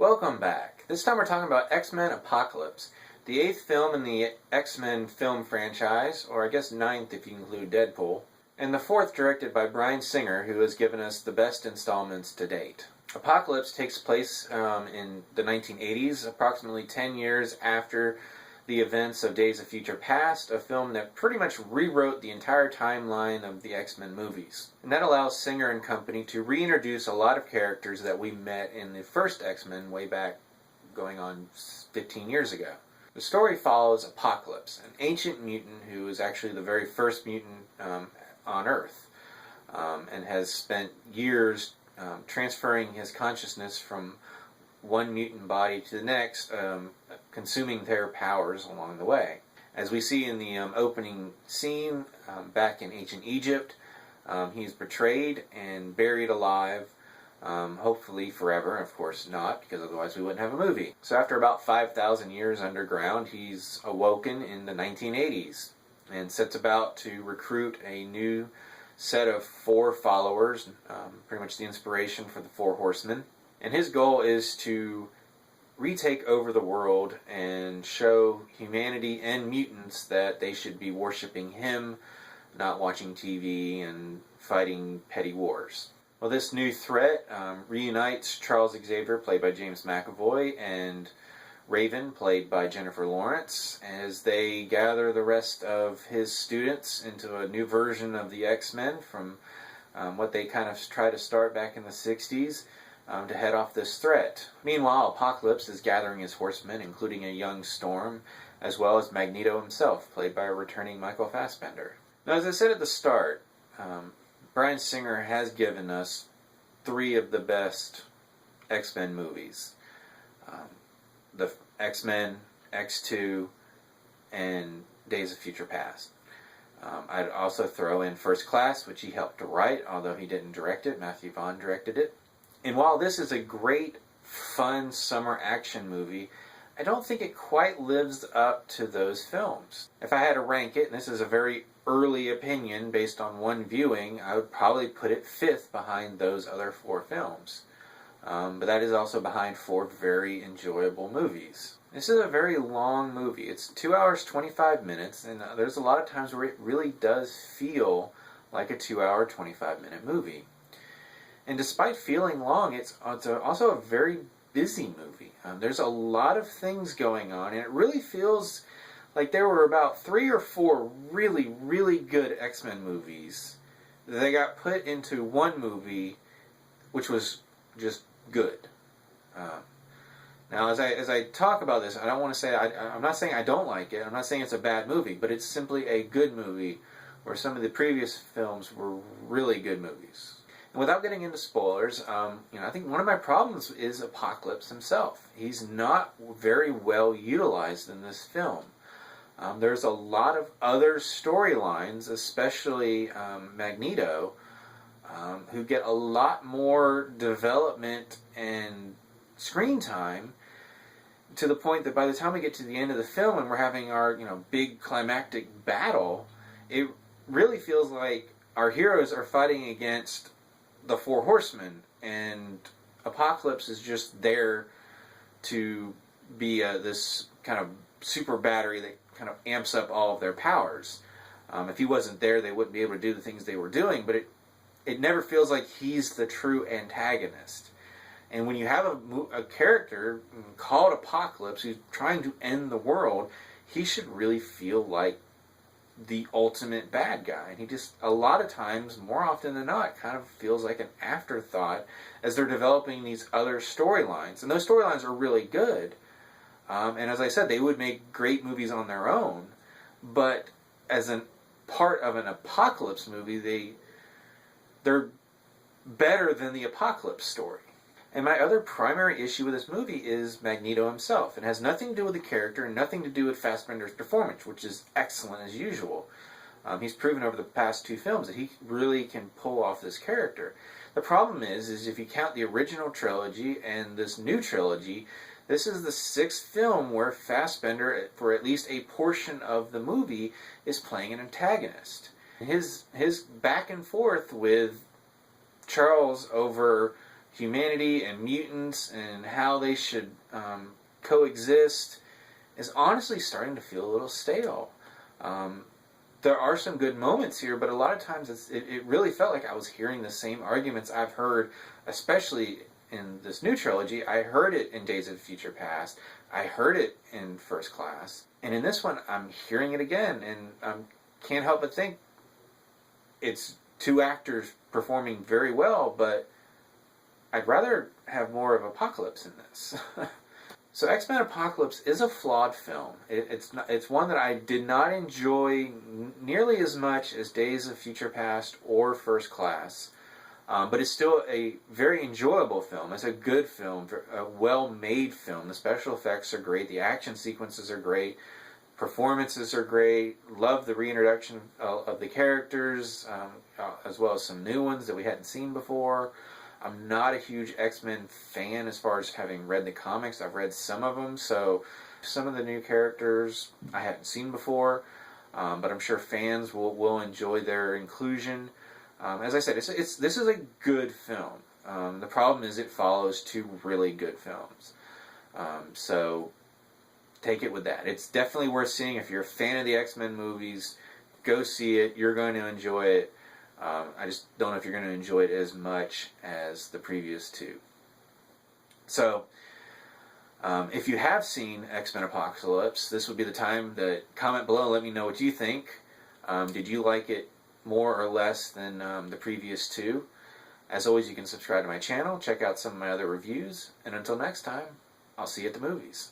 Welcome back. This time we're talking about X-Men Apocalypse, the 8th film in the X-Men film franchise, or I guess 9th if you include Deadpool, and the 4th directed by Bryan Singer, who has given us the best installments to date. Apocalypse takes place in the 1980s, approximately 10 years after the events of Days of Future Past, a film that pretty much rewrote the entire timeline of the X-Men movies. And that allows Singer and company to reintroduce a lot of characters that we met in the first X-Men way back going on 15 years ago. The story follows Apocalypse, an ancient mutant who is actually the very first mutant on Earth, and has spent years transferring his consciousness from one mutant body to the next, consuming their powers along the way. As we see in the opening scene back in ancient Egypt, he's betrayed and buried alive, hopefully forever. Of course not, because otherwise we wouldn't have a movie. So after about 5,000 years underground, he's awoken in the 1980s and sets about to recruit a new set of 4 followers, pretty much the inspiration for the 4 Horsemen. And his goal is to retake over the world and show humanity and mutants that they should be worshiping him, not watching TV and fighting petty wars. Well, this new threat reunites Charles Xavier, played by James McAvoy, and Raven, played by Jennifer Lawrence, as they gather the rest of his students into a new version of the X-Men from what they kind of tried to start back in the 60s. To head off this threat. Meanwhile, Apocalypse is gathering his horsemen, including a young Storm, as well as Magneto himself, played by a returning Michael Fassbender. Now, as I said at the start, Bryan Singer has given us 3 of the best X-Men movies. The X-Men, X2, and Days of Future Past. I'd also throw in First Class, which he helped to write, although he didn't direct it. Matthew Vaughn directed it. And while this is a great, fun summer action movie, I don't think it quite lives up to those films. If I had to rank it, and this is a very early opinion based on one viewing, I would probably put it 5th behind those other 4 films. But that is also behind 4 very enjoyable movies. This is a very long movie. It's 2 hours, 25 minutes, and there's a lot of times where it really does feel like a 2-hour, 25-minute movie. And despite feeling long, it's also a very busy movie. There's a lot of things going on, and it really feels like there were about 3 or 4 really, really good X-Men movies that they got put into one movie, which was just good. Now, as I talk about this, I don't want to say I'm not saying I don't like it. I'm not saying it's a bad movie, but it's simply a good movie, where some of the previous films were really good movies. And without getting into spoilers, I think one of my problems is Apocalypse himself. He's not very well utilized in this film. There's a lot of other storylines, especially Magneto, who get a lot more development and screen time, to the point that by the time we get to the end of the film and we're having our big climactic battle, it really feels like our heroes are fighting against the 4 Horsemen, and Apocalypse is just there to be this kind of super battery that kind of amps up all of their powers. If he wasn't there, they wouldn't be able to do the things they were doing, but it never feels like he's the true antagonist. And when you have a character called Apocalypse who's trying to end the world, he should really feel like the ultimate bad guy. And he just, a lot of times, more often than not, kind of feels like an afterthought as they're developing these other storylines. And those storylines are really good. And as I said, they would make great movies on their own. But as a part of an Apocalypse movie, they're better than the Apocalypse story. And my other primary issue with this movie is Magneto himself. It has nothing to do with the character and nothing to do with Fassbender's performance, which is excellent as usual. He's proven over the past 2 films that he really can pull off this character. The problem is if you count the original trilogy and this new trilogy, this is the 6th film where Fassbender, for at least a portion of the movie, is playing an antagonist. His back and forth with Charles over humanity and mutants and how they should coexist is honestly starting to feel a little stale. There are some good moments here, but a lot of times it really felt like I was hearing the same arguments I've heard, especially in this new trilogy. I heard it in Days of Future Past. I heard it in First Class. And in this one, I'm hearing it again, and I can't help but think it's two actors performing very well, but I'd rather have more of Apocalypse in this. So X-Men Apocalypse is a flawed film. It's one that I did not enjoy nearly as much as Days of Future Past or First Class, but it's still a very enjoyable film. It's a good film, a well-made film. The special effects are great. The action sequences are great. Performances are great. Love the reintroduction of the characters, as well as some new ones that we hadn't seen before. I'm not a huge X-Men fan as far as having read the comics. I've read some of them, so some of the new characters I haven't seen before, but I'm sure fans will enjoy their inclusion. As I said, this is a good film. The problem is it follows two really good films. So take it with that. It's definitely worth seeing. If you're a fan of the X-Men movies, go see it. You're going to enjoy it. I just don't know if you're going to enjoy it as much as the previous two. So, if you have seen X-Men Apocalypse, this would be the time to comment below and let me know what you think. Did you like it more or less than the previous two? As always, you can subscribe to my channel, check out some of my other reviews, and until next time, I'll see you at the movies.